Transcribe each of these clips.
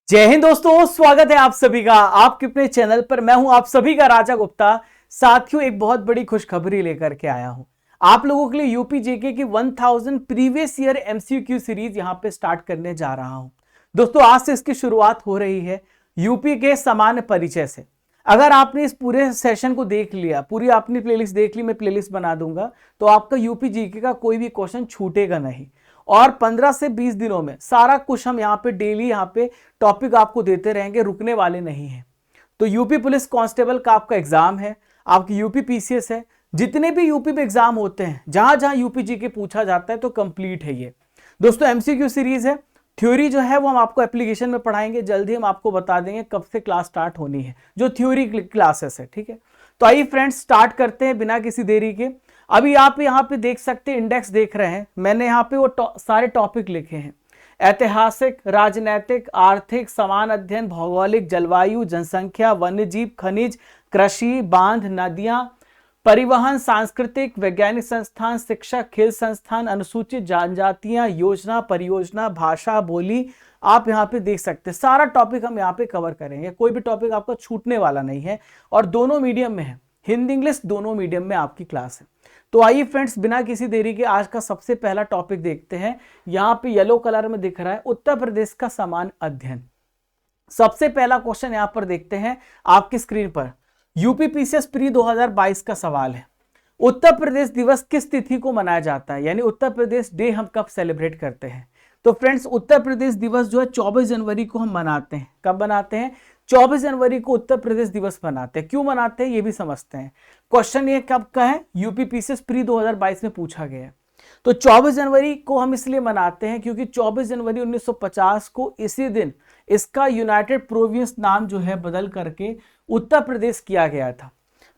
जय हिंद दोस्तों, स्वागत है आप सभी का आपके अपने चैनल पर। मैं हूं आप सभी का राजा गुप्ता। साथियों, एक बहुत बड़ी खुशखबरी लेकर के आया हूं आप लोगों के लिए। यूपी जेके की 1000 प्रीवियस ईयर एमसीक्यू सीरीज यहां पे स्टार्ट करने जा रहा हूं। दोस्तों, आज से इसकी शुरुआत हो रही है यूपी के सामान्य परिचय से। अगर आपने इस पूरे सेशन को देख लिया, पूरी अपनी प्लेलिस्ट देख ली, मैं प्लेलिस्ट बना दूंगा, तो आपका यूपी जीके का कोई भी क्वेश्चन छूटेगा नहीं। और 15 से 20 दिनों में सारा कुछ हम यहाँ पे डेली यहाँ पे टॉपिक आपको देते रहेंगे, रुकने वाले नहीं हैं। तो यूपी पुलिस कांस्टेबल का आपका एग्जाम है, आपकी यूपी पीसीएस है, जितने भी यूपी पे एग्जाम होते हैं, जहां जहां यूपी जीके पूछा जाता है, तो कंप्लीट है ये। दोस्तों, एमसीक्यू सीरीज है। थ्योरी जो है वो हम आपको एप्लीकेशन में पढ़ाएंगे, जल्दी हम आपको बता देंगे कब से क्लास स्टार्ट होनी है, जो थ्योरी क्लासेस है। ठीक है, तो आइए फ्रेंड्स, स्टार्ट करते हैं बिना किसी देरी के। अभी आप यहाँ पे देख सकते हैं, इंडेक्स देख रहे हैं, मैंने यहाँ पे वो सारे टॉपिक लिखे हैं। ऐतिहासिक, राजनैतिक, आर्थिक, समान अध्ययन, भौगोलिक, जलवायु, जनसंख्या, वन्यजीव, खनिज, कृषि, बांध, नदियां, परिवहन, सांस्कृतिक, वैज्ञानिक संस्थान, शिक्षा, खेल संस्थान, अनुसूचित जनजातियां, योजना, परियोजना, भाषा, बोली। आप यहाँ पे देख सकते हैं सारा टॉपिक हम यहाँ पे कवर करेंगे, कोई भी टॉपिक आपका छूटने वाला नहीं है। और दोनों मीडियम में है, हिंदी इंग्लिश दोनों मीडियम में आपकी क्लास है। तो आइए फ्रेंड्स, बिना किसी देरी के आज का सबसे पहला टॉपिक देखते हैं। यहाँ पे येलो कलर में दिख रहा है, उत्तर प्रदेश का समान अध्ययन। सबसे पहला क्वेश्चन यहाँ पर देखते हैं आपकी स्क्रीन पर। यूपी पीसीएस प्री 2022 का सवाल है, उत्तर प्रदेश दिवस किस तिथि को मनाया जाता है, यानी उत्तर प्रदेश डे हम कब सेलिब्रेट करते हैं। तो फ्रेंड्स, उत्तर प्रदेश दिवस जो है 24 जनवरी को हम मनाते हैं। कब मनाते हैं? 24 जनवरी को उत्तर प्रदेश दिवस मनाते हैं। क्यों मनाते हैं ये भी समझते हैं। क्वेश्चन ये कब का है? यूपी पीसीएस प्री 2022 में पूछा गया है। तो 24 जनवरी को हम इसलिए मनाते हैं क्योंकि 24 जनवरी 1950 को इसी दिन इसका यूनाइटेड प्रोविंस नाम जो है बदल करके उत्तर प्रदेश किया गया था।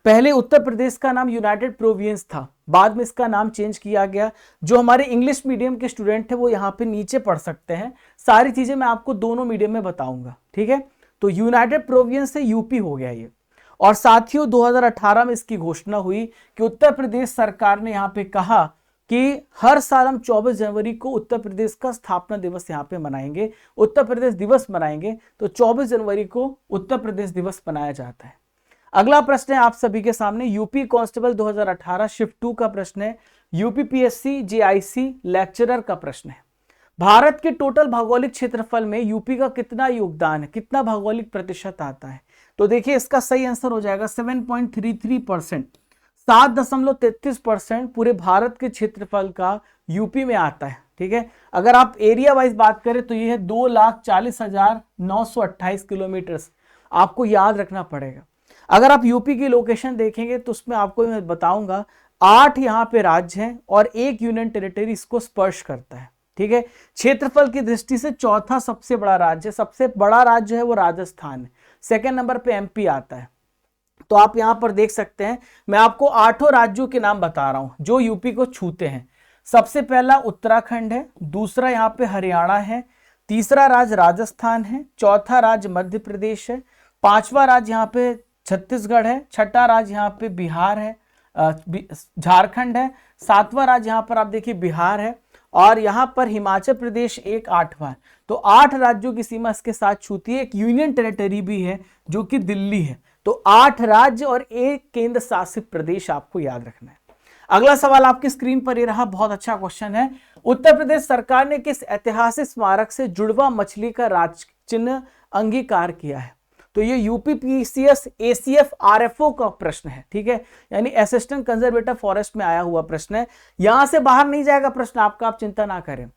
पहले उत्तर प्रदेश का नाम यूनाइटेड प्रोविंस था, बाद में इसका नाम चेंज किया गया। जो हमारे इंग्लिश मीडियम के स्टूडेंट है वो यहाँ पे नीचे पढ़ सकते हैं, सारी चीजें मैं आपको दोनों मीडियम में बताऊंगा। ठीक है, तो यूनाइटेड प्रोविंस से यूपी हो गया ये। और साथियों, 2018 में इसकी घोषणा हुई कि उत्तर प्रदेश सरकार ने यहाँ पे कहा कि हर साल हम 24 जनवरी को उत्तर प्रदेश का स्थापना दिवस यहाँ पे मनाएंगे, उत्तर प्रदेश दिवस मनाएंगे। तो 24 जनवरी को उत्तर प्रदेश दिवस मनाया जाता है। अगला प्रश्न है आप सभी के सामने, यूपी कांस्टेबल 2018 शिफ्ट 2 का प्रश्न है। यूपी पीएससी जेआईसी लेक्चरर का प्रश्न है। भारत के टोटल भौगोलिक क्षेत्रफल में यूपी का कितना योगदान है, कितना भौगोलिक प्रतिशत आता है? तो देखिए, इसका सही आंसर हो जाएगा 7.33%। 7.33% पूरे भारत के क्षेत्रफल का यूपी में आता है। ठीक है, अगर आप एरिया वाइज बात करें तो ये है 2,40,928 किलोमीटर। आपको याद रखना पड़ेगा। अगर आप यूपी की लोकेशन देखेंगे तो उसमें आपको मैं बताऊंगा 8 यहाँ पे राज्य हैं और 1 यूनियन टेरिटरी इसको स्पर्श करता है। ठीक है, क्षेत्रफल की दृष्टि से चौथा सबसे बड़ा राज्य, सबसे बड़ा राज्य है वो राजस्थान है। सेकेंड नंबर पे एमपी आता है। तो आप यहां पर देख सकते हैं, मैं आपको 8 राज्यों के नाम बता रहा हूं जो यूपी को छूते हैं। सबसे पहला उत्तराखंड है, दूसरा यहाँ पे हरियाणा है, तीसरा राज्य राजस्थान है, चौथा राज्य मध्य प्रदेश है, पांचवा राज्य यहाँ पे छत्तीसगढ़ है, छठा राज्य यहाँ पे बिहार है, झारखंड है, सातवां राज्य यहाँ पर आप देखिए बिहार है, और यहां पर हिमाचल प्रदेश एक 8वां। तो 8 राज्यों की सीमा इसके साथ छूती है। एक यूनियन टेरिटरी भी है जो कि दिल्ली है। तो 8 राज्य और 1 केंद्र शासित प्रदेश आपको याद रखना है। अगला सवाल आपकी स्क्रीन पर ये रहा, बहुत अच्छा क्वेश्चन है। उत्तर प्रदेश सरकार ने किस ऐतिहासिक स्मारक से जुड़वा मछली का राज चिन्ह अंगीकार किया है? तो ये यूपी पीसीएस एसीएफ आरएफओ का प्रश्न है। ठीक है, यानी असिस्टेंट कंजर्वेटर फॉरेस्ट में आया हुआ प्रश्न है। यहां से बाहर नहीं जाएगा प्रश्न आपका, आप चिंता ना करें।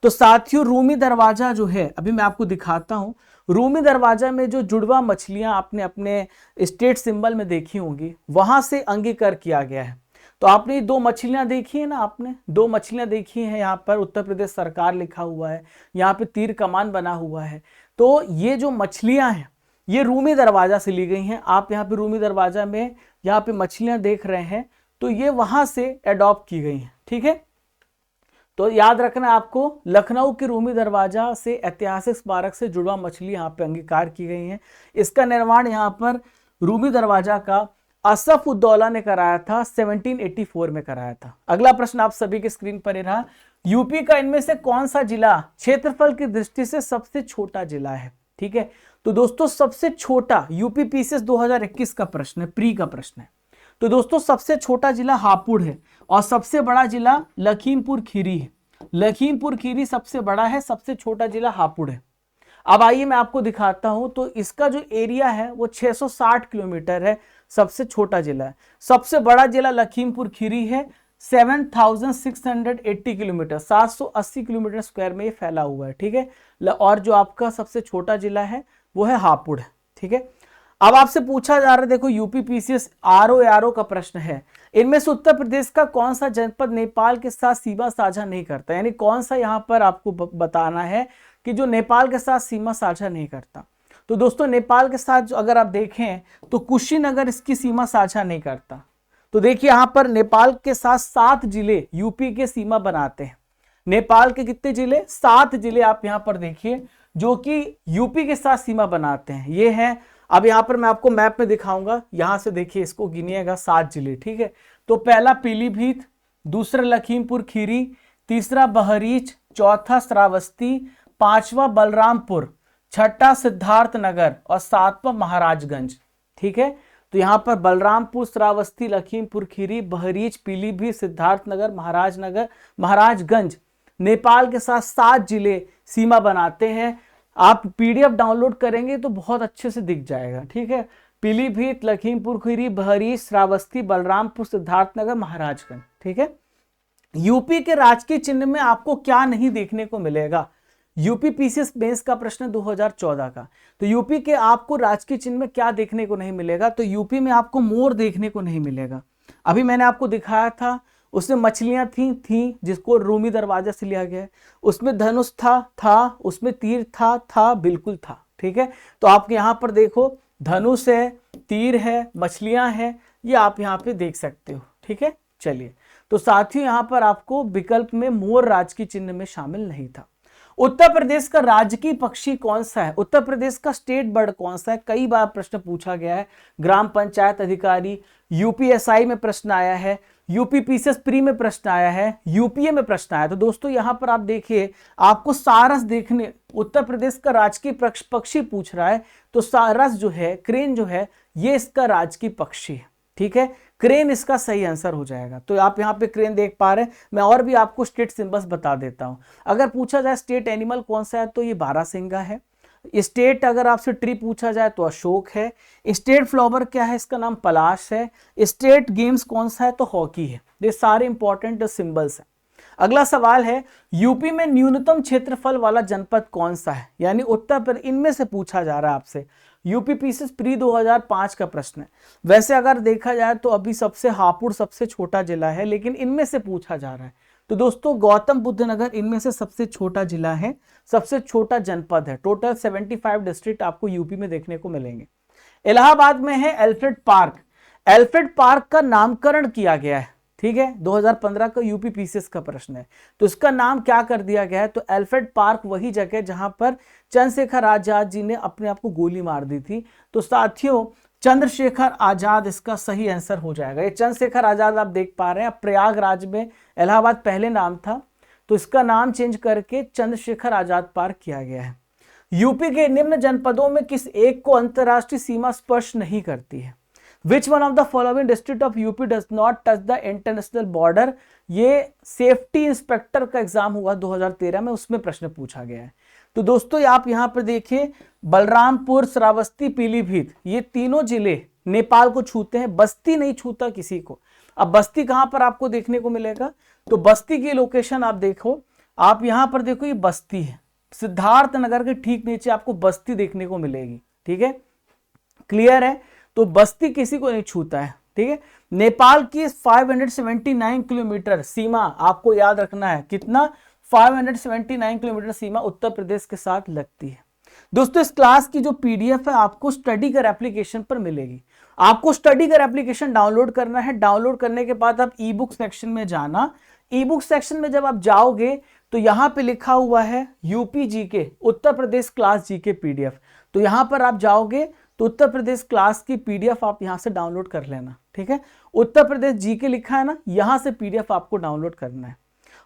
तो साथियों, रूमी दरवाजा जो है, अभी मैं आपको दिखाता हूं। रूमी दरवाजा में जो जुड़वा मछलियां आपने अपने स्टेट सिंबल में देखी होंगी, वहां से अंगीकार किया गया है। तो आपने 2 मछलियां देखी है ना, आपने 2 मछलियां देखी हैं। यहाँ पर उत्तर प्रदेश सरकार लिखा हुआ है, यहाँ पे तीर कमान बना हुआ है। तो ये जो मछलियां हैं ये रूमी दरवाजा से ली गई हैं। आप यहाँ पे रूमी दरवाजा में यहाँ पे मछलियां देख रहे हैं, तो ये वहां से अडॉप्ट की गई हैं। ठीक है, तो याद रखना आपको, लखनऊ के रूमी दरवाजा से ऐतिहासिक स्मारक से जुड़वा मछली यहाँ पे अंगीकार की गई हैं। इसका निर्माण यहाँ पर रूमी दरवाजा का असफ उद्दौला ने कराया था, 1784 में कराया था। अगला प्रश्न आप सभी के स्क्रीन पर रहा, यूपी का इनमें से कौन सा जिला क्षेत्रफल की दृष्टि से सबसे छोटा जिला है? ठीक है। तो दोस्तों सबसे छोटा यूपीपीसीएस 2021 का प्रश्न है, प्री का प्रश्न है। तो दोस्तों सबसे छोटा जिला हापुड़ है और सबसे बड़ा जिला लखीमपुर खीरी है। लखीमपुर खीरी सबसे बड़ा है, सबसे छोटा जिला हापुड़ है। अब आइए मैं आपको दिखाता हूं। तो इसका जो एरिया है वो 660 किलोमीटर है, सबसे छोटा जिला है। सबसे बड़ा जिला लखीमपुर खीरी है, 7680 किलोमीटर, 780 किलोमीटर स्क्वायर में ये फैला हुआ है, ठीक है। और जो आपका सबसे छोटा जिला है वो है हापुड़, ठीक है। अब आपसे पूछा जा रहा है, देखो यूपीपीसीएस आरओ का प्रश्न है, इनमें से उत्तर प्रदेश का कौन सा जनपद नेपाल के साथ सीमा साझा नहीं करता, यानी कौन सा यहां पर आपको बताना है कि जो नेपाल के साथ सीमा साझा नहीं करता। तो दोस्तों नेपाल के साथ अगर आप देखें तो कुशीनगर इसकी सीमा साझा नहीं करता। तो देखिए यहां पर नेपाल के साथ 7 जिले यूपी के सीमा बनाते हैं। नेपाल के कितने जिले? 7 जिले आप यहां पर देखिए जो कि यूपी के साथ सीमा बनाते हैं, ये है। अब यहां पर मैं आपको मैप में दिखाऊंगा, यहां से देखिए इसको गिनिएगा, 7 जिले, ठीक है। तो पहला पीलीभीत, दूसरा लखीमपुर खीरी, तीसरा बहरीच, चौथा श्रावस्ती, पांचवा बलरामपुर, छठा सिद्धार्थनगर और सातवां महाराजगंज, ठीक है। तो यहां पर बलरामपुर, श्रावस्ती, लखीमपुर खीरी, बहरीच, पीलीभीत, सिद्धार्थनगर, महाराजगंज नेपाल के साथ 7 जिले सीमा बनाते हैं। आप पीडीएफ डाउनलोड करेंगे तो बहुत अच्छे से दिख जाएगा, ठीक है। पीलीभीत, लखीमपुर खीरी, बहरीच, श्रावस्ती, बलरामपुर, सिद्धार्थनगर, महाराजगंज, ठीक है। यूपी के राजकीय चिन्ह में आपको क्या नहीं देखने को मिलेगा? यूपीपीसीएस मेंस का प्रश्न 2014 का। तो यूपी के आपको राजकीय चिन्ह में क्या देखने को नहीं मिलेगा? तो यूपी में आपको मोर देखने को नहीं मिलेगा। अभी मैंने आपको दिखाया था, उसमें मछलियां थी जिसको रूमी दरवाजा से लिया गया है। उसमें धनुष था, उसमें तीर था, बिल्कुल था, ठीक है। तो आप यहां पर देखो, धनुष है, तीर है, मछलियां हैं, ये आप यहां पे देख सकते हो, ठीक है। चलिए, तो साथियों यहां पर आपको विकल्प में मोर राजकीय चिन्ह में शामिल नहीं था। उत्तर प्रदेश का राजकीय पक्षी कौन सा है? उत्तर प्रदेश का स्टेट बर्ड कौन सा है? कई बार प्रश्न पूछा गया है। ग्राम पंचायत अधिकारी, यूपीएसआई में प्रश्न आया है, यूपीपीसीएस प्री में प्रश्न आया है, यूपीए में प्रश्न आया। तो दोस्तों यहां पर आप देखिए, आपको सारस देखने, उत्तर प्रदेश का राजकीय पक्षी पूछ रहा है, तो सारस जो है, क्रेन जो है, ये इसका राजकीय पक्षी है, ठीक है। क्रेन इसका सही आंसर हो जाएगा। तो आप यहाँ पे क्रेन देख पा रहे हैं। मैं और भी आपको स्टेट सिंबल्स बता देता हूं। अगर पूछा जाए स्टेट एनिमल कौन सा है, तो ये बारहसिंगा है। स्टेट अगर आपसे ट्री पूछा जाए तो अशोक है। स्टेट फ्लावर क्या है? इसका नाम पलाश है। स्टेट गेम्स कौन सा है? तो हॉकी है। ये सारे इंपॉर्टेंट सिंबल्स हैं। अगला सवाल है, यूपी में न्यूनतम क्षेत्रफल वाला जनपद कौन सा है? यानी उत्तर प्रदेश, इनमें से पूछा जा रहा है आपसे। यूपीपीसीएस प्री 2005 का प्रश्न है। वैसे अगर देखा जाए तो अभी सबसे हापुड़ सबसे छोटा जिला है, लेकिन इनमें से पूछा जा रहा है। तो दोस्तों गौतम बुद्ध नगर इनमें से सबसे छोटा जिला है, सबसे छोटा जनपद है। टोटल 75 डिस्ट्रिक्ट आपको यूपी में देखने को मिलेंगे। इलाहाबाद में है एल्फ्रेड पार्क। एल्फ्रेड पार्क का नामकरण किया गया है, ठीक है। 2015 का यूपीपीसीएस का प्रश्न है। तो इसका नाम क्या कर दिया गया है? तो एल्फ्रेड पार्क वही जगह जहां पर चंद्रशेखर आजाद जी ने अपने आप को गोली मार दी थी। तो साथियों चंद्रशेखर आजाद इसका सही आंसर हो जाएगा। ये चंद्रशेखर आजाद आप देख पा रहे हैं। प्रयागराज में इलाहाबाद पहले नाम था, तो इसका नाम चेंज करके चंद्रशेखर आजाद पार्क किया गया है। यूपी के निम्न जनपदों में किस एक को अंतरराष्ट्रीय सीमा स्पर्श नहीं करती है? Which one of the following district of UP does not touch the international border? ये सेफ्टी इंस्पेक्टर का एग्जाम हुआ 2013 में, उसमें प्रश्न पूछा गया है। तो दोस्तों आप यहां पर देखिए, बलरामपुर, श्रावस्ती, पीलीभीत, ये तीनों जिले नेपाल को छूते हैं। बस्ती नहीं छूता किसी को। अब बस्ती कहां पर आपको देखने को मिलेगा? तो बस्ती की लोकेशन आप देखो, आप यहां पर देखो, ये बस्ती है। सिद्धार्थनगर के ठीक नीचे आपको बस्ती देखने को मिलेगी, ठीक है। क्लियर है? तो बस्ती किसी को नहीं छूता है, ठीक है। नेपाल की 579 किलोमीटर सीमा आपको याद रखना है। कितना? 579 किलोमीटर सीमा उत्तर प्रदेश के साथ लगती है। दोस्तों इस क्लास की जो पीडीएफ है आपको स्टडी कर एप्लीकेशन पर मिलेगी। आपको स्टडी कर एप्लीकेशन डाउनलोड करना है। डाउनलोड करने के बाद आप ई बुक सेक्शन में जाना। ई बुक सेक्शन में जब आप जाओगे तो यहां पे लिखा हुआ है UP GK, Uttar Pradesh class GK PDF. तो यहां पर आप जाओगे तो उत्तर प्रदेश क्लास की पीडीएफ आप यहां से डाउनलोड कर लेना, ठीक है। उत्तर प्रदेश जीके लिखा है ना, यहां से पीडीएफ आपको डाउनलोड करना है।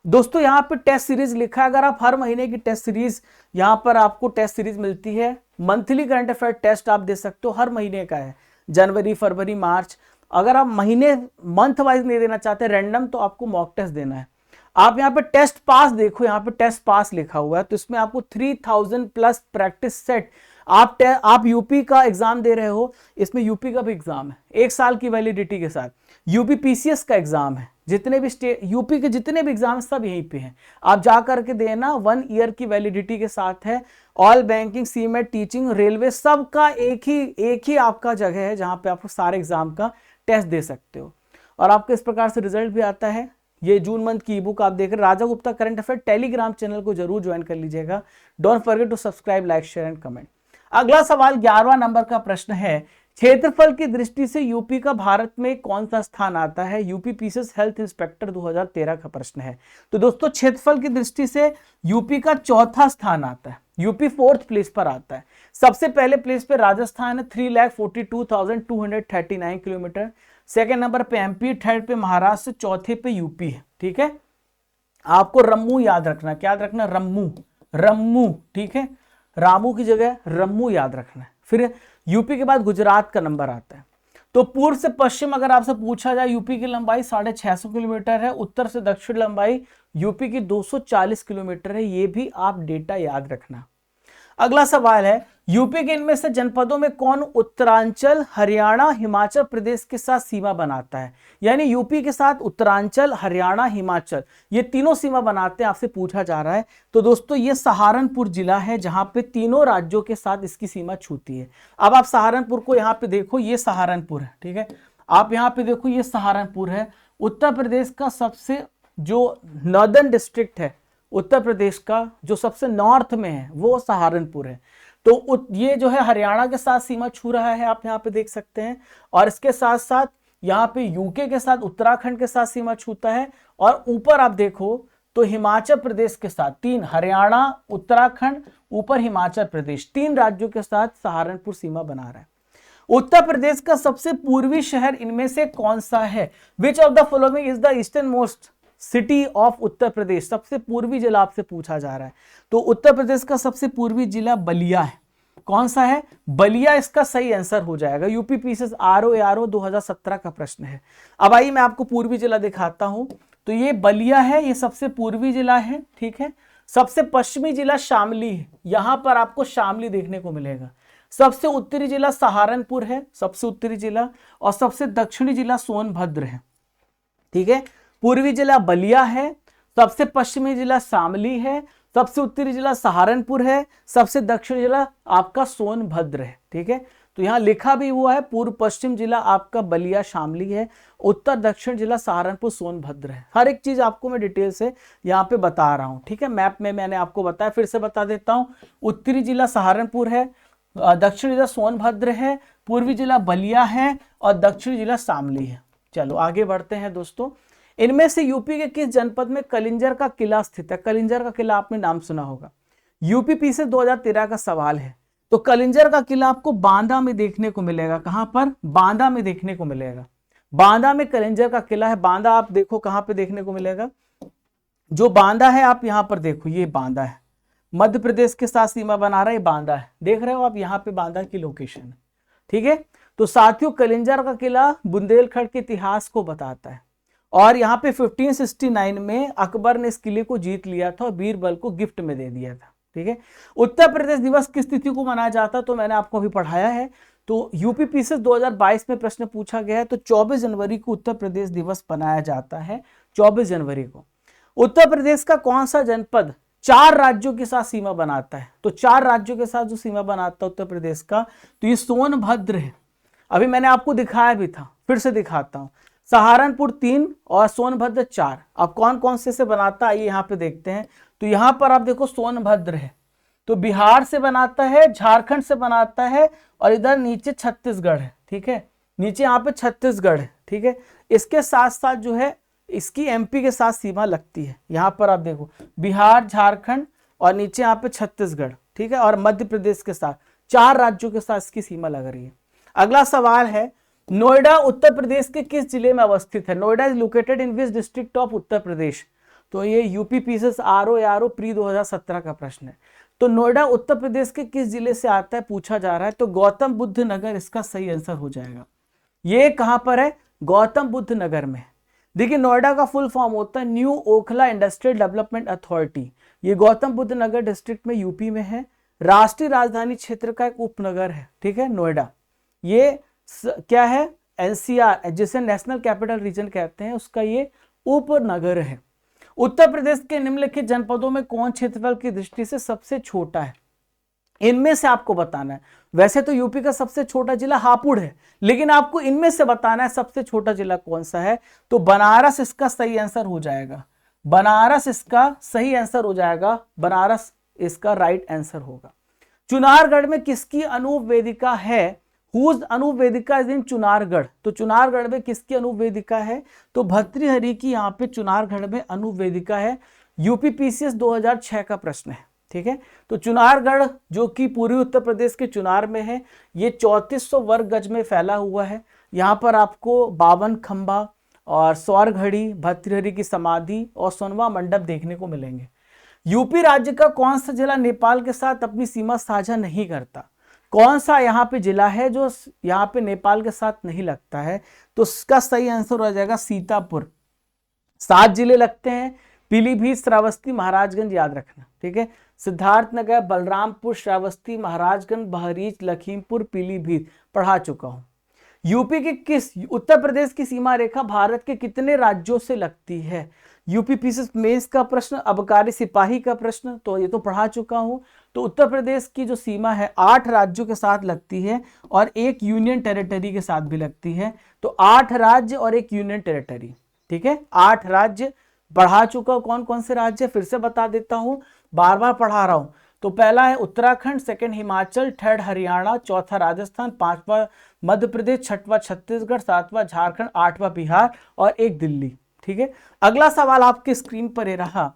दोस्तों यहाँ पे टेस्ट सीरीज लिखा है, अगर आप हर महीने की टेस्ट सीरीज, यहाँ पर आपको टेस्ट सीरीज मिलती है। मंथली करंट अफेयर टेस्ट आप दे सकते हो, हर महीने का है, जनवरी, फरवरी, मार्च। अगर आप महीने मंथ वाइज नहीं देना चाहते रैंडम, तो आपको मॉक टेस्ट देना है। आप यहाँ पे टेस्ट पास देखो, यहाँ पे टेस्ट पास लिखा हुआ है, तो इसमें आपको 3000 प्लस प्रैक्टिस सेट। आप यूपी का एग्जाम दे रहे हो, इसमें यूपी का भी एग्जाम है 1 साल की वैलिडिटी के साथ। यूपी पीसीएस का एग्जाम है, जितने भी स्टेट यूपी के जितने भी एग्जाम सब यहीं पे हैं, आप जा करके देना। 1 ईयर की वैलिडिटी के साथ है। ऑल बैंकिंग, सीमेट, टीचिंग, रेलवे, सबका एक ही आपका जगह है जहां पे आप सारे एग्जाम का टेस्ट दे सकते हो। और आपको इस प्रकार से रिजल्ट भी आता है। ये जून मंथ की ई बुक आप देख रहे हैं, Raja Gupta current affair telegram channel को जरूर ज्वाइन कर लीजिएगा। Don't forget to subscribe, like, share and comment. अगला सवाल 11वां नंबर का प्रश्न है, क्षेत्रफल की दृष्टि से यूपी का भारत में कौन सा स्थान आता है? यूपी पीसीएस हेल्थ इंस्पेक्टर 2013 का प्रश्न है। तो दोस्तों क्षेत्रफल की दृष्टि से यूपी का चौथा स्थान आता है, यूपी 4th प्लेस पर आता है। सबसे पहले प्लेस पे राजस्थान है 3,42,239 किलोमीटर। सेकेंड नंबर पे एमपी, थर्ड पे महाराष्ट्र, चौथे पे यूपी है। ठीक है, आपको रम्मू याद रखना। क्या याद रखना? रम्मू, रम्मू। ठीक है, रामू की जगह रम्मू याद रखना है। फिर यूपी के बाद गुजरात का नंबर आता है। तो पूर्व से पश्चिम अगर आपसे पूछा जाए, यूपी की लंबाई 650 किलोमीटर है। उत्तर से दक्षिण लंबाई यूपी की 240 किलोमीटर है। ये भी आप डेटा याद रखना। अगला सवाल है, यूपी के इनमें से जनपदों में कौन उत्तरांचल, हरियाणा, हिमाचल प्रदेश के साथ सीमा बनाता है? यानी यूपी के साथ उत्तरांचल, हरियाणा, हिमाचल, ये तीनों सीमा बनाते हैं, आपसे पूछा जा रहा है। तो दोस्तों ये सहारनपुर जिला है, जहां पे तीनों राज्यों के साथ इसकी सीमा छूती है। अब आप सहारनपुर को यहाँ पे देखो, ये सहारनपुर है। ठीक है, आप यहाँ पे देखो, ये सहारनपुर है। उत्तर प्रदेश का सबसे जो नॉर्दर्न डिस्ट्रिक्ट है, उत्तर प्रदेश का जो सबसे नॉर्थ में है, वो सहारनपुर है। तो ये जो है हरियाणा के साथ सीमा छू रहा है, आप यहाँ पे देख सकते हैं। और इसके साथ साथ यहाँ पे यूके के साथ, उत्तराखंड के साथ सीमा छूता है। और ऊपर आप देखो तो हिमाचल प्रदेश के साथ, 3 हरियाणा, उत्तराखंड, ऊपर हिमाचल प्रदेश, 3 राज्यों के साथ सहारनपुर सीमा बना रहा है। उत्तर प्रदेश का सबसे पूर्वी शहर इनमें से कौन सा है? Which of the following is the eastern most city of Uttar Pradesh? सबसे पूर्वी जिला आपसे पूछा जा रहा है। तो उत्तर प्रदेश का सबसे पूर्वी जिला बलिया है। कौन सा है? बलिया इसका सही आंसर हो जाएगा। यूपी पीसीएस आरओ 2017 का प्रश्न है। अब आइए मैं आपको पूर्वी जिला दिखाता हूं। तो ये बलिया है, ये सबसे पूर्वी जिला है। ठीक है, सबसे पश्चिमी जिला शामली है, यहां पर आपको शामली देखने को मिलेगा। सबसे उत्तरी जिला सहारनपुर है, सबसे उत्तरी जिला। और सबसे दक्षिणी जिला सोनभद्र है। ठीक है, पूर्वी जिला बलिया है, सबसे पश्चिमी जिला शामली है, सबसे उत्तरी जिला सहारनपुर है, सबसे दक्षिणी जिला आपका सोनभद्र है। ठीक है, तो यहां लिखा भी हुआ है, पूर्व पश्चिम जिला आपका बलिया शामली है, उत्तर दक्षिण जिला सहारनपुर सोनभद्र है। हर एक चीज आपको मैं डिटेल से यहाँ पे बता रहा हूं। ठीक है, मैप में मैंने आपको बताया, फिर से बता देता हूं। उत्तरी जिला सहारनपुर है, दक्षिणी जिला सोनभद्र है, पूर्वी जिला बलिया है और दक्षिणी जिला शामली है। चलो आगे बढ़ते हैं दोस्तों। इनमें से यूपी के किस जनपद में कलिंजर का किला स्थित है? कलिंजर का किला आपने नाम सुना होगा, यूपी पीसीएस 2013 का सवाल है। तो कलिंजर का किला आपको बांदा में देखने को मिलेगा। कहां पर? बांदा में देखने को मिलेगा। बांदा में कलिंजर का किला है। बांदा आप देखो कहां पे देखने को मिलेगा, जो बांदा है आप यहां पर देखो, ये बांदा है, मध्य प्रदेश के साथ सीमा बना रहा है, बांदा है, देख रहे हो आप यहाँ पे बांदा की लोकेशन है। ठीक है, तो साथियों कलिंजर का किला बुंदेलखंड के इतिहास को बताता है। और यहाँ पे 1569 में अकबर ने इस किले को जीत लिया था और बीरबल को गिफ्ट में दे दिया था। ठीक है, उत्तर प्रदेश दिवस किस तिथि को मनाया जाता है? तो मैंने आपको अभी पढ़ाया है। तो यूपी पीसीएस 2022 में प्रश्न पूछा गया है। तो 24 जनवरी को उत्तर प्रदेश दिवस मनाया जाता है, 24 जनवरी को। उत्तर प्रदेश का कौन सा जनपद 4 राज्यों के साथ सीमा बनाता है? तो 4 राज्यों के साथ जो सीमा बनाता है उत्तर प्रदेश का, तो ये सोनभद्र है। अभी मैंने आपको दिखाया भी था, फिर से दिखाता हूं। सहारनपुर 3 और सोनभद्र 4। अब कौन कौन से बनाता है ये यहाँ पे देखते हैं। तो यहाँ पर आप देखो सोनभद्र है, तो बिहार से बनाता है, झारखंड से बनाता है और इधर नीचे छत्तीसगढ़ है। ठीक है, नीचे यहाँ पे छत्तीसगढ़ है। ठीक है, इसके साथ साथ जो है इसकी एमपी के साथ सीमा लगती है। यहाँ पर आप देखो बिहार, झारखंड और नीचे यहाँ पे छत्तीसगढ़। ठीक है, और मध्य प्रदेश के साथ 4 राज्यों के साथ इसकी सीमा लग रही है। अगला सवाल है, नोएडा उत्तर प्रदेश के किस जिले में अवस्थित है? Noida is located in which district of Uttar Pradesh? तो ये यूपी पीसीएस आरओ प्री 2017 का प्रश्न है। तो नोएडा उत्तर प्रदेश के किस जिले से आता है पूछा जा रहा है, तो गौतम बुद्ध नगर इसका सही आंसर हो जाएगा। ये कहां पर है, गौतम बुद्ध नगर में। देखिए नोएडा का फुल फॉर्म होता है new Okhla industrial development authority. ये गौतम बुद्ध नगर डिस्ट्रिक्ट में यूपी में है। राष्ट्रीय राजधानी क्षेत्र का एक उपनगर है, ठीक है, नोएडा। ये क्या है, एनसीआर जिसे नेशनल कैपिटल रीजन कहते हैं, उसका ये उपनगर है। उत्तर प्रदेश के निम्नलिखित जनपदों में कौन क्षेत्रफल की दृष्टि से सबसे छोटा है, इनमें से आपको बताना है। वैसे तो यूपी का सबसे छोटा जिला हापुड़ है, लेकिन आपको इनमें से बताना है सबसे छोटा जिला कौन सा है। तो बनारस इसका सही आंसर हो जाएगा। बनारस इसका सही आंसर हो जाएगा, बनारस इसका राइट आंसर होगा। चुनारगढ़ में किसकी अनूप वेदिका है, whose Anup Vedika is in Chunargarh. तो चुनारगढ़ में किसकी अनूप वेदिका है, तो भर्तृहरि की यहाँ पे चुनारगढ़ में अनूप वेदिका है। यूपी पीसीएस 2006 का प्रश्न है, ठीक है। तो चुनारगढ़ जो कि पूर्वी उत्तर प्रदेश के चुनार में है, ये 3400 वर्ग गज में फैला हुआ है। यहाँ पर आपको 52 खंबा और सौर घड़ी, भर्तृहरि की समाधि और सोनवा मंडप देखने को मिलेंगे। यूपी राज्य का कौन सा जिला नेपाल के साथ अपनी सीमा साझा नहीं करता, कौन सा यहाँ पे जिला है जो यहाँ पे नेपाल के साथ नहीं लगता है, तो इसका सही आंसर हो जाएगा सीतापुर। 7 जिले लगते हैं, पीलीभीत, श्रावस्ती, महाराजगंज, याद रखना, ठीक है। सिद्धार्थनगर, बलरामपुर, श्रावस्ती, महाराजगंज, बहरीच, लखीमपुर, पीलीभीत पढ़ा चुका हूं। यूपी के किस उत्तर प्रदेश की सीमा रेखा भारत के कितने राज्यों से लगती है, यूपी पीसीएस मेंस का प्रश्न, अबकारी सिपाही का प्रश्न, तो ये तो पढ़ा चुका हूं। तो उत्तर प्रदेश की जो सीमा है 8 राज्यों के साथ लगती है और एक यूनियन टेरिटरी के साथ भी लगती है। तो 8 राज्य और एक यूनियन टेरिटरी, ठीक है। 8 राज्य पढ़ा चुका हूं, कौन कौन से राज्य फिर से बता देता हूं, बार बार पढ़ा रहा हूं। तो पहला है उत्तराखंड, सेकंड हिमाचल, थर्ड हरियाणा, चौथा राजस्थान, 5वां मध्य प्रदेश, 6वां छत्तीसगढ़, 7वां झारखंड, 8वां बिहार और एक दिल्ली, ठीक है। अगला सवाल आपके स्क्रीन पर रहा,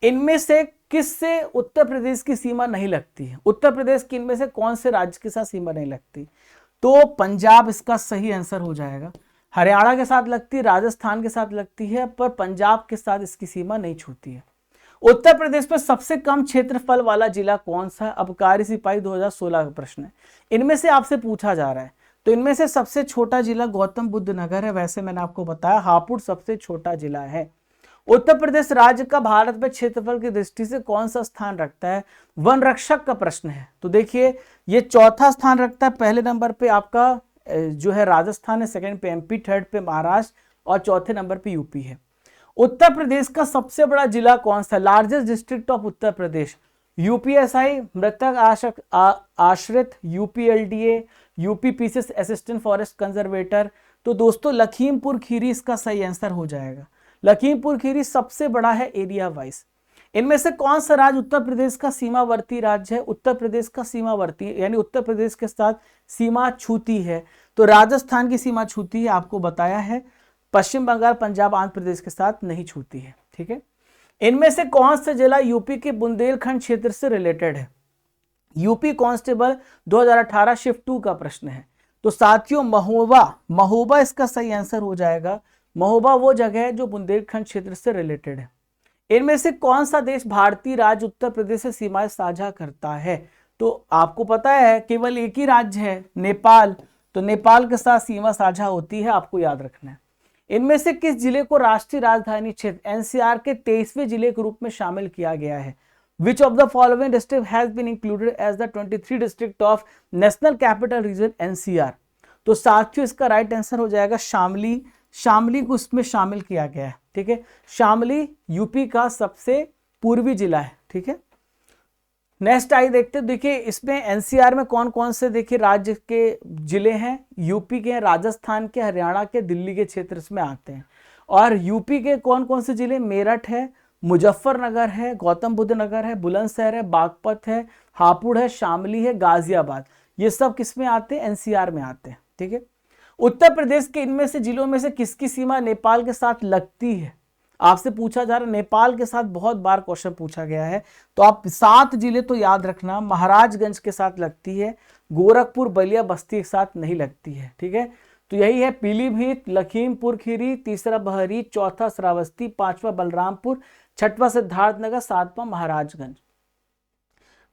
इनमें से किससे उत्तर प्रदेश की सीमा नहीं लगती है, उत्तर प्रदेश की इनमें से कौन से राज्य के साथ सीमा नहीं लगती, तो पंजाब इसका सही आंसर हो जाएगा। हरियाणा के साथ लगती है, राजस्थान के साथ लगती है, पर पंजाब के साथ इसकी सीमा नहीं छूती है। उत्तर प्रदेश में सबसे कम क्षेत्रफल वाला जिला कौन सा है, अबकारी सिपाही 2016 का प्रश्न है, इनमें से आपसे पूछा जा रहा है। तो इनमें से सबसे छोटा जिला गौतम बुद्ध नगर है, वैसे मैंने आपको बताया हापुड़ सबसे छोटा जिला है। उत्तर प्रदेश राज्य का भारत में क्षेत्रफल की दृष्टि से कौन सा स्थान रखता है, वन रक्षक का प्रश्न है। तो देखिए ये चौथा स्थान रखता है, पहले नंबर पे आपका जो है राजस्थान है, सेकंड पे एमपी, थर्ड पे महाराष्ट्र और चौथे नंबर पे यूपी है। उत्तर प्रदेश का सबसे बड़ा जिला कौन सा, largest district of Uttar Pradesh, UPSI, मृतक आश्रित, UPLDA, UP PCS assistant forest conservator. तो दोस्तों लखीमपुर खीरी इसका सही आंसर हो जाएगा। लखीमपुर खीरी सबसे बड़ा है एरिया वाइज। इनमें से कौन सा राज्य उत्तर प्रदेश का सीमावर्ती राज्य है, उत्तर प्रदेश का सीमावर्ती यानी उत्तर प्रदेश के साथ सीमा छूती है, तो राजस्थान की सीमा छूती है, आपको बताया है। पश्चिम बंगाल, पंजाब, आंध्र प्रदेश के साथ नहीं छूती है, ठीक है। इनमें से कौन सा जिला यूपी के बुंदेलखंड क्षेत्र से रिलेटेड है, यूपी कांस्टेबल 2018 शिफ्ट 2 का प्रश्न है। तो साथियों महोबा इसका सही आंसर हो जाएगा। महोबा वो जगह है जो बुंदेलखंड क्षेत्र से रिलेटेड है। इनमें से कौन सा देश भारतीय राज्य उत्तर प्रदेश से सीमाएं साझा करता है, तो आपको पता है केवल एक ही राज्य है नेपाल, तो नेपाल के साथ सीमा साझा होती है, आपको याद रखना है। इनमें से किस जिले को राष्ट्रीय राजधानी क्षेत्र एनसीआर के 23वें जिले के रूप में शामिल किया गया है, which of the following district has been included as the 23 district of national capital region NCR. तो साथियों इसका राइट आंसर हो जाएगा शामली। शामली को इसमें शामिल किया गया है, ठीक है। शामली यूपी का सबसे पूर्वी जिला है, ठीक है। नेक्स्ट आइए देखते हैं, देखिए इसमें एनसीआर में कौन कौन से देखिए राज्य के जिले हैं, यूपी के, राजस्थान के, हरियाणा के, दिल्ली के क्षेत्र में आते हैं। और यूपी के कौन कौन से जिले, मेरठ है, मुजफ्फरनगर है, गौतम बुद्ध नगर है, बुलंदशहर है, बागपत है, हापुड़ है, शामली है, गाजियाबाद, ये सब किस में आते हैं, एनसीआर में आते हैं, ठीक है। उत्तर प्रदेश के इनमें से जिलों में से किसकी सीमा नेपाल के साथ लगती है, आपसे पूछा जा रहा है, नेपाल के साथ बहुत बार क्वेश्चन पूछा गया है। तो आप 7 जिले तो याद रखना, महाराजगंज के साथ लगती है, गोरखपुर, बलिया, बस्ती के साथ नहीं लगती है, ठीक है। तो यही है पीलीभीत, लखीमपुर खीरी, तीसरा बहरीच, चौथा श्रावस्ती, 5वां बलरामपुर, छठवां सिद्धार्थनगर, सातवां महाराजगंज।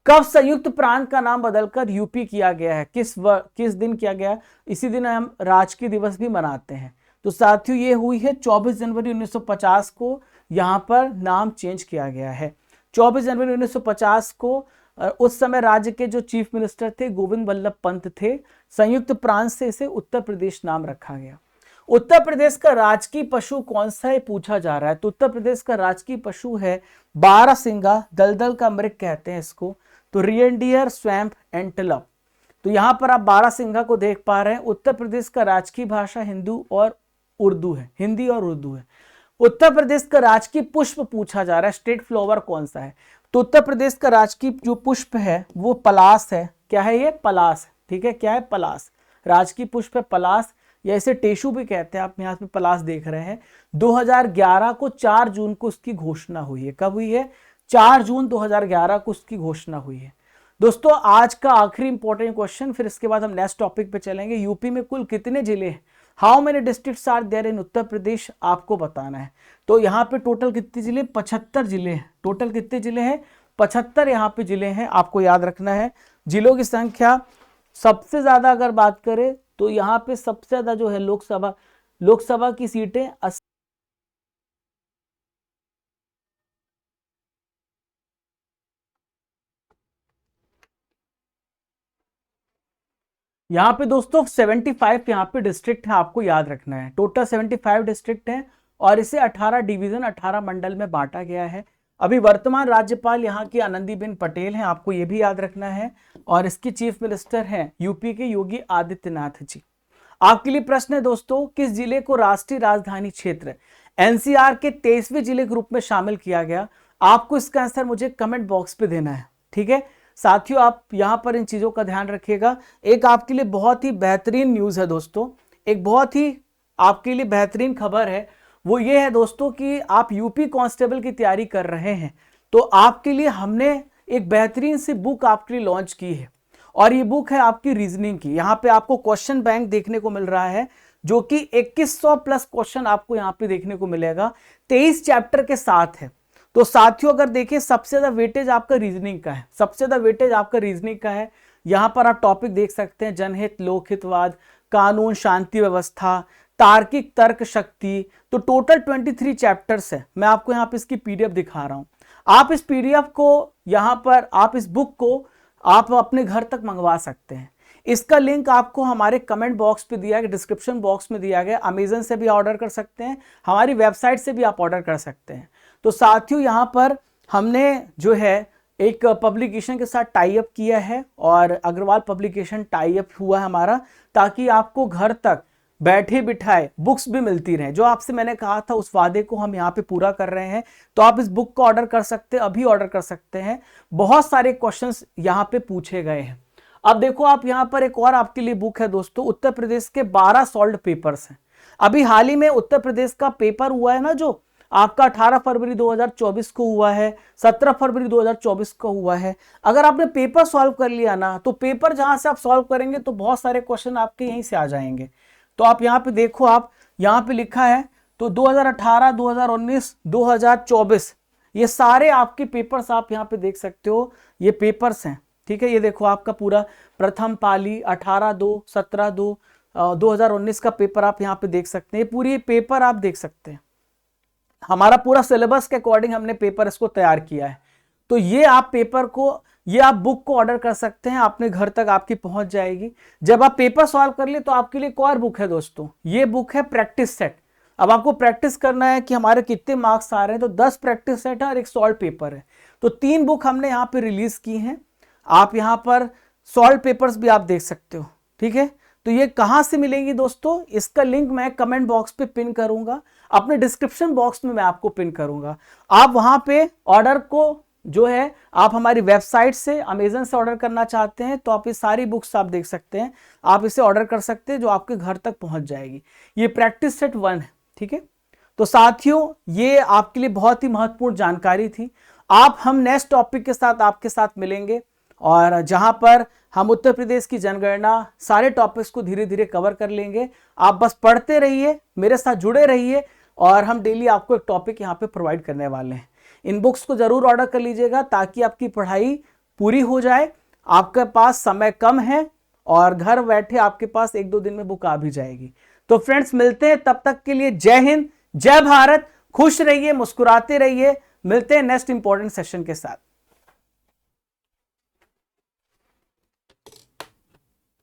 कब संयुक्त प्रांत का नाम बदलकर यूपी किया गया है, किस दिन किया गया है? इसी दिन हम राजकीय दिवस भी मनाते हैं। तो साथियों ये हुई है 24 जनवरी 1950 को यहां पर नाम चेंज किया गया है। 24 जनवरी 1950 को उस समय राज्य के जो चीफ मिनिस्टर थे गोविंद वल्लभ पंत थे। संयुक्त प्रांत से इसे उत्तर प्रदेश नाम रखा गया। उत्तर प्रदेश का राजकीय पशु कौन सा है पूछा जा रहा है। तो उत्तर प्रदेश का राजकीय पशु है बारहसिंगा, दलदल का मृग कहते हैं इसको। तो रिएंडियर, स्वैम्प, एंटेलोप। तो यहां पर आप बारहसिंगा को देख पा रहे हैं। उत्तर प्रदेश का राजकीय भाषा हिंदी और उर्दू है, हिंदी और उर्दू है। उत्तर प्रदेश का राजकीय पुष्प पूछा जा रहा है, स्टेट फ्लावर कौन सा है? तो उत्तर प्रदेश का राजकीय जो पुष्प है वो पलास है। क्या है ये? पलास। ठीक है, क्या है? पलास। राजकीय पुष्प है पलास, या इसे टेशु भी कहते हैं। आप यहाँ पे पलास देख रहे हैं। 2011 को 4 जून को उसकी घोषणा हुई है। कब हुई है? 4 जून 2011 को उसकी घोषणा हुई है। दोस्तों आज का आखिरी इंपॉर्टेंट क्वेश्चन, फिर इसके बाद हम नेक्स्ट टॉपिक पे चलेंगे। यूपी में कुल कितने जिले हैं? How many districts are there in Uttar Pradesh, आपको बताना है। तो यहाँ पे टोटल कितने जिले? 75 जिले हैं। टोटल कितने जिले हैं? 75 यहाँ पे जिले हैं, आपको याद रखना है। जिलों की संख्या सबसे ज्यादा अगर बात करें तो यहाँ पे सबसे ज्यादा जो है लोकसभा की सीटें यहाँ पे दोस्तों 75 यहाँ पे डिस्ट्रिक्ट है, आपको याद रखना है। टोटल 75 डिस्ट्रिक्ट हैं और इसे 18 डिवीजन 18 मंडल में बांटा गया है। अभी वर्तमान राज्यपाल यहाँ की आनंदीबेन पटेल हैं, आपको ये भी याद रखना है। और इसके चीफ मिनिस्टर हैं यूपी के योगी आदित्यनाथ जी। आपके लिए प्रश्न है दोस्तों, किस जिले को राष्ट्रीय राजधानी क्षेत्र एनसीआर के 23वें जिले के रूप में शामिल किया गया? आपको इसका आंसर मुझे कमेंट बॉक्स पे देना है। ठीक है साथियों, आप यहां पर इन चीजों का ध्यान रखिएगा। एक आपके लिए बहुत ही बेहतरीन न्यूज है दोस्तों, एक बहुत ही आपके लिए बेहतरीन खबर है। वो ये है दोस्तों कि आप यूपी कांस्टेबल की तैयारी कर रहे हैं तो आपके लिए हमने एक बेहतरीन सी बुक आपके लिए लॉन्च की है। और ये बुक है आपकी रीजनिंग की। यहाँ पे आपको क्वेश्चन बैंक देखने को मिल रहा है जो कि 2100 प्लस क्वेश्चन आपको यहाँ पे देखने को मिलेगा। 23 चैप्टर के साथ है। तो साथियों अगर देखें सबसे ज्यादा वेटेज आपका रीजनिंग का है, सबसे ज्यादा वेटेज आपका रीजनिंग का है। यहां पर आप टॉपिक देख सकते हैं, जनहित, लोकहितवाद, कानून, शांति व्यवस्था, तार्किक तर्क शक्ति। तो टोटल 23 चैप्टर्स है। मैं आपको यहाँ पे इसकी पीडीएफ दिखा रहा हूं। आप इस पीडीएफ को यहां पर, आप इस बुक को आप अपने घर तक मंगवा सकते हैं। इसका लिंक आपको हमारे कमेंट बॉक्स पे दिया गया, डिस्क्रिप्शन बॉक्स में दिया गया। अमेजन से भी ऑर्डर कर सकते हैं, हमारी वेबसाइट से भी आप ऑर्डर कर सकते हैं। तो साथियों यहाँ पर हमने जो है एक पब्लिकेशन के साथ टाई अप किया है और अग्रवाल पब्लिकेशन टाई अप हुआ है हमारा, ताकि आपको घर तक बैठे बिठाए बुक्स भी मिलती रहे। जो आपसे मैंने कहा था उस वादे को हम यहाँ पे पूरा कर रहे हैं। तो आप इस बुक को ऑर्डर कर सकते हैं, अभी ऑर्डर कर सकते हैं। बहुत सारे क्वेश्चंस यहाँ पे पूछे गए हैं। अब देखो आप यहाँ पर एक और आपके लिए बुक है दोस्तों, उत्तर प्रदेश के 12 सॉल्व्ड पेपर्स हैं। अभी हाल ही में उत्तर प्रदेश का पेपर हुआ है ना, जो आपका 18 फरवरी 2024 को हुआ है, 17 फरवरी 2024 को हुआ है। अगर आपने पेपर सॉल्व कर लिया ना, तो पेपर जहां से आप सॉल्व करेंगे तो बहुत सारे क्वेश्चन आपके यहीं से आ जाएंगे। तो आप यहाँ पे देखो, आप यहाँ पे लिखा है तो 2018, 2019, 2024 ये सारे आपके पेपर्स आप यहाँ पे देख सकते हो, ये पेपर्स हैं। ठीक है, ये देखो आपका पूरा प्रथम पाली 18/2, 17/2, 2019 का पेपर आप यहाँ पे देख सकते हैं। पूरी पेपर आप देख सकते हैं, हमारा पूरा सिलेबस के अकॉर्डिंग हमने पेपर इसको तैयार किया है। तो ये आप पेपर को, ये आप बुक को ऑर्डर कर सकते हैं, अपने घर तक आपकी पहुंच जाएगी। जब आप पेपर सॉल्व कर ले तो आपके लिए एक और बुक है दोस्तों, ये बुक है प्रैक्टिस सेट। अब आपको प्रैक्टिस करना है कि हमारे कितने मार्क्स आ रहे हैं, तो 10 प्रैक्टिस सेट है और एक सॉल्व पेपर है। तो 3 बुक हमने यहाँ पे रिलीज की हैं। आप यहाँ पर सॉल्व पेपर्स भी आप देख सकते हो। ठीक है, तो ये कहां से मिलेंगी दोस्तों, इसका लिंक मैं कमेंट बॉक्स पे पिन करूंगा, अपने डिस्क्रिप्शन बॉक्स में मैं आपको पिन करूंगा। आप वहां पे ऑर्डर को जो है, आप हमारी वेबसाइट से, अमेजन से ऑर्डर करना चाहते हैं तो आप ये सारी बुक्स आप देख सकते हैं, आप इसे ऑर्डर कर सकते हैं, जो आपके घर तक पहुंच जाएगी। ये प्रैक्टिस सेट 1 है। ठीक है, तो साथियों ये आपके लिए बहुत ही महत्वपूर्ण जानकारी थी। हम नेक्स्ट टॉपिक के साथ आपके साथ मिलेंगे, और जहां पर हम उत्तर प्रदेश की जनगणना सारे टॉपिक्स को धीरे धीरे कवर कर लेंगे। आप बस पढ़ते रहिए, मेरे साथ जुड़े रहिए, और हम डेली आपको एक टॉपिक यहाँ पे प्रोवाइड करने वाले हैं। इन बुक्स को जरूर ऑर्डर कर लीजिएगा ताकि आपकी पढ़ाई पूरी हो जाए। आपके पास समय कम है और घर बैठे आपके पास 1-2 दिन में बुक आ भी जाएगी। तो फ्रेंड्स मिलते हैं, तब तक के लिए जय हिंद, जय भारत, खुश रहिए, मुस्कुराते रहिए। मिलते हैं नेक्स्ट इंपॉर्टेंट सेशन के साथ।